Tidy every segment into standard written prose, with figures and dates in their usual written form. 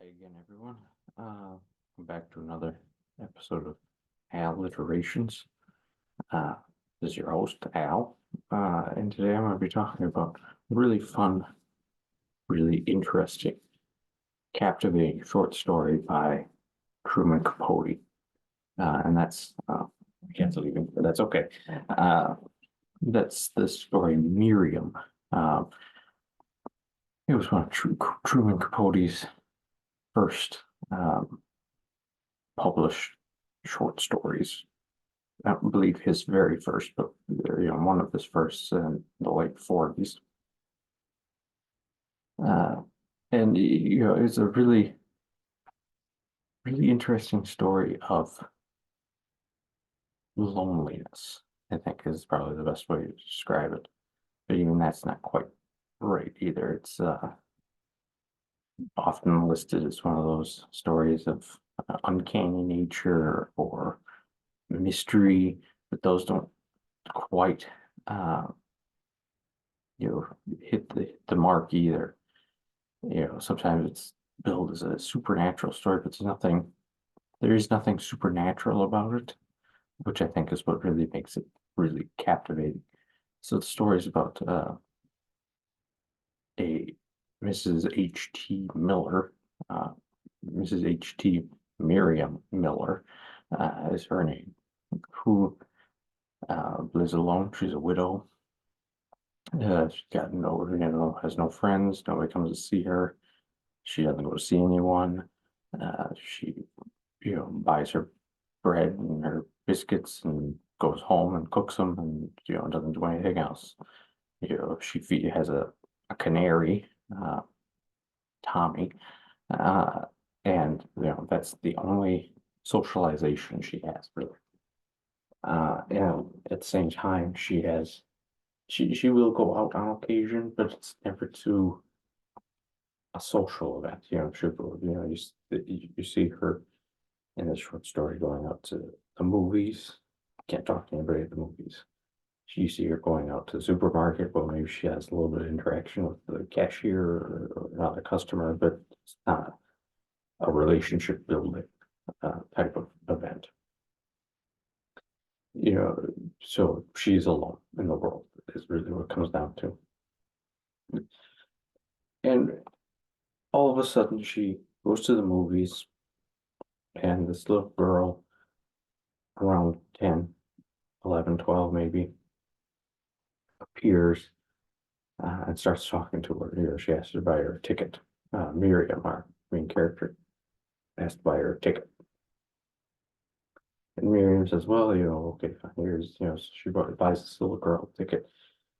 Hey again, everyone. Welcome back to another episode of Alliterations. Uh, this is your host, Al, and today I'm going to be talking about a really fun, really interesting, captivating short story by Truman Capote. And I can't believe it, but that's okay. Uh, that's the story Miriam. Uh, it was one of Truman Capote's first um, published short stories. I don't believe his very first, but one of his first in the late 40s. Uh, and it's a really, really interesting story of loneliness, I think is probably the best way to describe it. But even that's not quite right either. It's often listed as one of those stories of uncanny nature or mystery, but those don't quite uh, hit the mark either. Sometimes it's billed as a supernatural story, but there is nothing supernatural about it, which I think is what really makes it really captivating. So the story is about a Mrs. H.T. Miller, uh, Mrs. H.T. Miriam Miller is her name, who lives alone. She's a widow. She's got has no friends. Nobody comes to see her. She doesn't go to see anyone. She, buys her bread and her biscuits and goes home and cooks them and, doesn't do anything else. Has a canary, uh, Tommy, uh, and, that's the only socialization she has, really. And at the same time, she will go out on occasion, but it's never to a social event. You see her in this short story going out to the movies. Can't talk to anybody at the movies. You see her going out to the supermarket. Well, maybe she has a little bit of interaction with the cashier or another customer, but it's not a relationship building type of event. You know, so she's alone in the world is really what it comes down to. And all of a sudden, she goes to the movies, and this little girl, around 10, 11, 12, maybe, appears and starts talking to her. She asks her to buy her a ticket. Miriam, our main character, asked to buy her a ticket. And Miriam says, well, okay, fine. Here's, so she buys this little girl a ticket.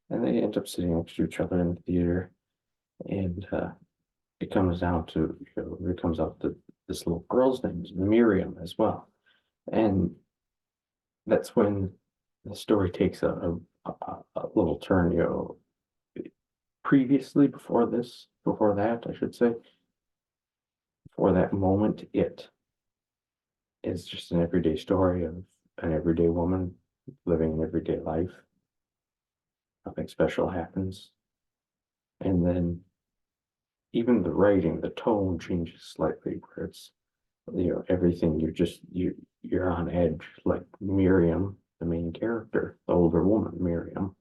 And they end up sitting next to each other in the theater. And it comes down to, it comes out that this little girl's name is Miriam as well. And that's when the story takes a little turn, previously before that, I should say, before that moment, it is just an everyday story of an everyday woman living an everyday life. Nothing special happens. And then even the writing, the tone changes slightly, where it's, everything you're on edge, like Miriam, the main character, the older woman, Miriam.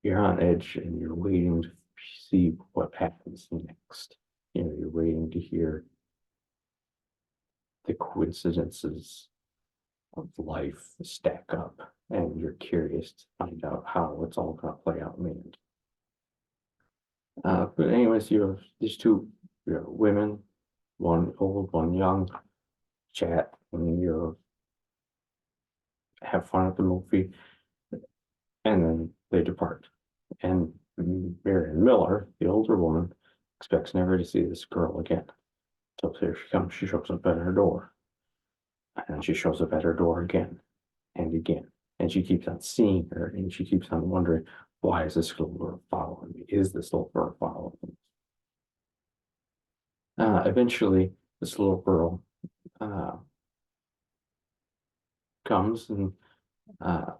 You're on edge and you're waiting to see what happens next. You're waiting to hear the coincidences of life stack up, and you're curious to find out how it's all going to play out in the end. But anyways, you have these two women, one old, one young, chat, and have fun at the movie, and then they depart. And Marian Miller, the older woman, expects never to see this girl again. So here she comes, she shows up at her door. And she shows up at her door again and again. And she keeps on seeing her, and she keeps on wondering, why is this little girl following me? Is this little girl following me? Eventually, this little girl comes and uh,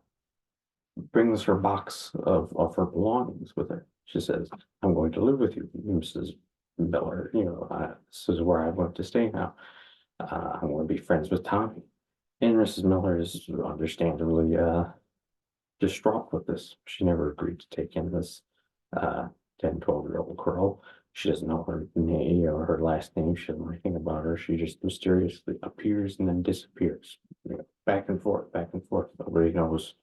brings her box of her belongings with her. She says, I'm going to live with you, Mrs. Miller, this is where I want to stay now. I want to be friends with Tommy. And Mrs. Miller is understandably distraught with this. She never agreed to take in this uh, 10, 12-year-old girl. She doesn't know her name or her last name. She doesn't know anything about her. She just mysteriously appears and then disappears. Back and forth, back and forth. Nobody knows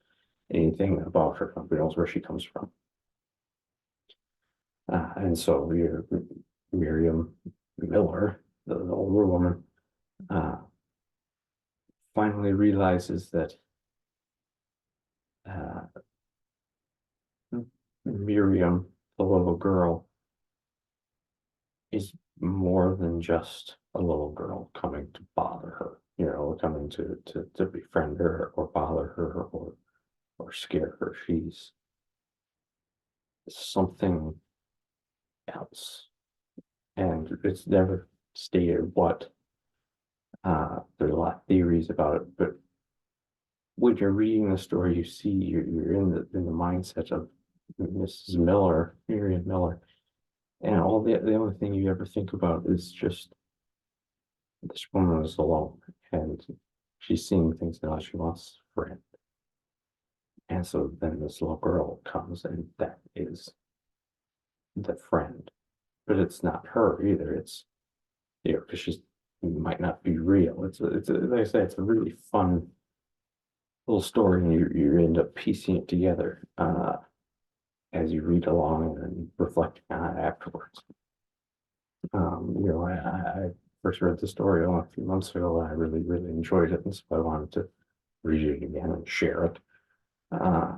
anything about her. Nobody knows where she comes from. And so Miriam Miller, the older woman, uh, finally realizes that uh, Miriam, the little girl, is more than just a little girl coming to bother her, coming to befriend her or bother her or scare her. She's something else. And it's never stated what. There's a lot of theories about it, but when you're reading the story, you see you're in the mindset of Mrs. Miller, Miriam Miller, and all the only thing you ever think about is just this woman is alone and she's seeing things now she wants a friend. And so then this little girl comes and that is the friend. But it's not her either. It's because she's might not be real. Like I say, it's a really fun little story, and you end up piecing it together as you read along and reflecting on it afterwards. I first read the story a few months ago, and I really, really enjoyed it, and so I wanted to read it again and share it uh,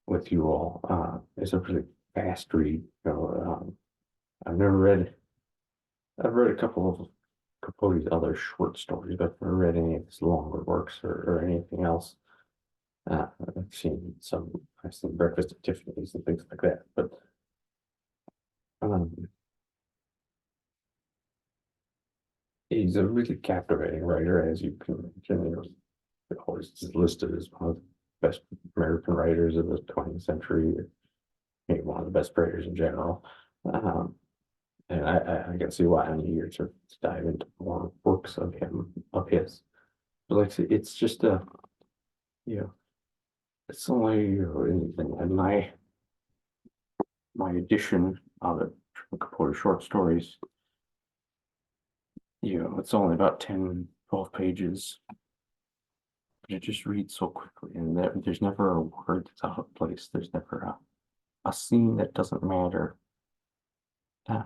with you all. It's a really fast read. I've never read. I've read a couple of Capote's other short stories, but I've never read any of his longer works or anything else. I've seen Breakfast at Tiffany's and things like that, but um, he's a really captivating writer, as you can imagine. Always listed as one of the best American writers of the 20th century, maybe one of the best writers in general. Um, and I can see why I'm eager to dive into more works of his. But like I say, it's just you know, it's only in my edition of it, Truman Capote short stories. It's only about 10, 12 pages, but it just reads so quickly, and there's never a word that's out of place. There's never a scene that doesn't matter. Uh,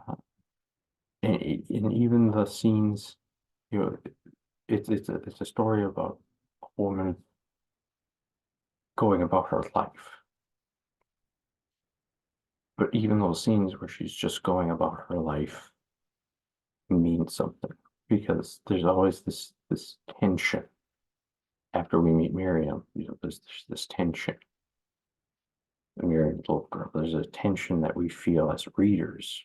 and even the scenes, you know, it's a story about a woman going about her life. But even those scenes where she's just going about her life mean something because there's always this tension after we meet Miriam. There's this tension. Miriam's little girl. There's a tension that we feel as readers,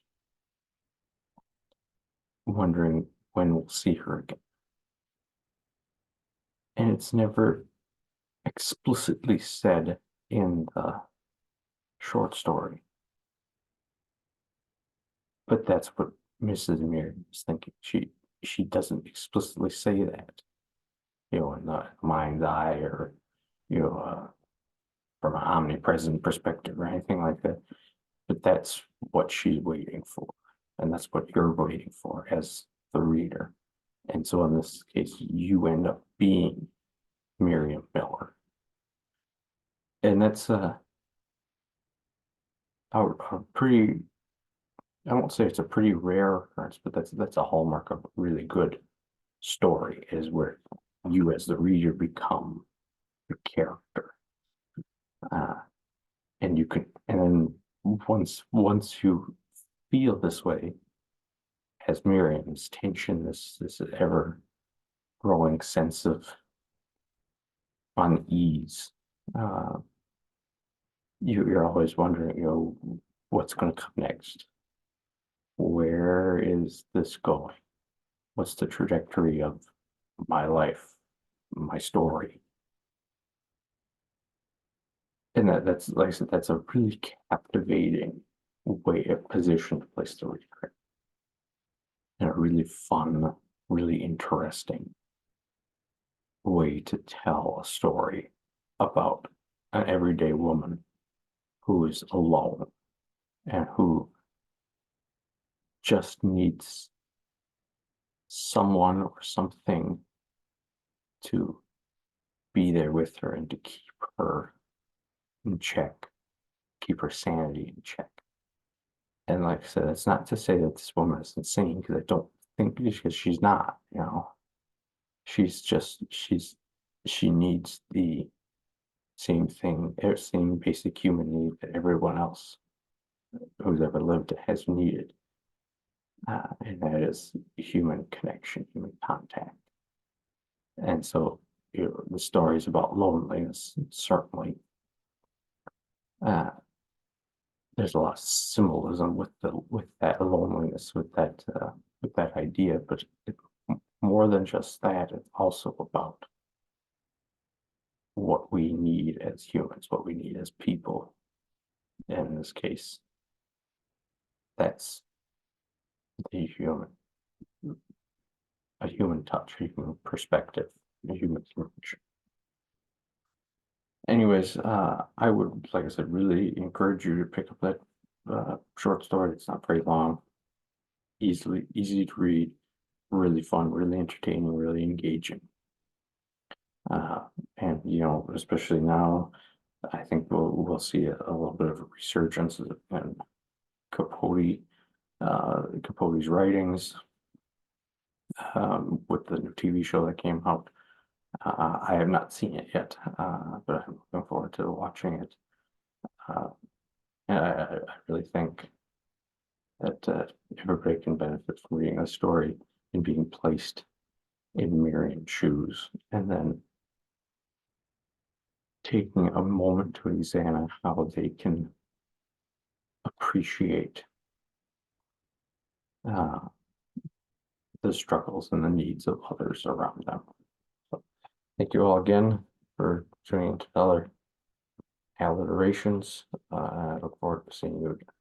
wondering when we'll see her again. And it's never explicitly said in the short story. But that's what Mrs. Miriam is thinking. She doesn't explicitly say that, in the mind's eye or, from an omnipresent perspective or anything like that. But that's what she's waiting for. And that's what you're waiting for as the reader. And so in this case, you end up being Miriam Miller. And that's a pretty, I won't say it's a pretty rare occurrence, but that's a hallmark of a really good story, is where you as the reader become the character. And then once you feel this way as Miriam's tension, this ever growing sense of unease, you're always wondering, what's going to come next? Where is this going? What's the trajectory of my life, my story? And that's, like I said, that's a really captivating way of position to place the reader. in a really fun, really interesting way to tell a story about an everyday woman who is alone and who just needs someone or something to be there with her and to keep her in check, keep her sanity in check. And like I said, it's not to say that this woman is insane, because I don't think, because she's not, you know. She's just she needs the same thing, same basic human need that everyone else who's ever lived has needed. And that is human connection, human contact. And so, you know, the stories about loneliness, certainly, uh, there's a lot of symbolism with that loneliness, with that idea, but more than just that, it's also about what we need as humans, what we need as people. And in this case, that's the a human touch, a human perspective, a human connection. Anyways, I would, like I said, really encourage you to pick up that short story. It's not very long, easy to read, really fun, really entertaining, really engaging. And you know, especially now, I think we'll see a little bit of a resurgence in Capote, Capote's writings, with the new TV show that came out. I have not seen it yet, but I'm looking forward to watching it. And I really think that everybody can benefit from reading a story and being placed in Miriam's shoes, and then taking a moment to examine how they can appreciate uh, the struggles and the needs of others around them. So, thank you all again for tuning into other alliterations. I look forward to seeing you again.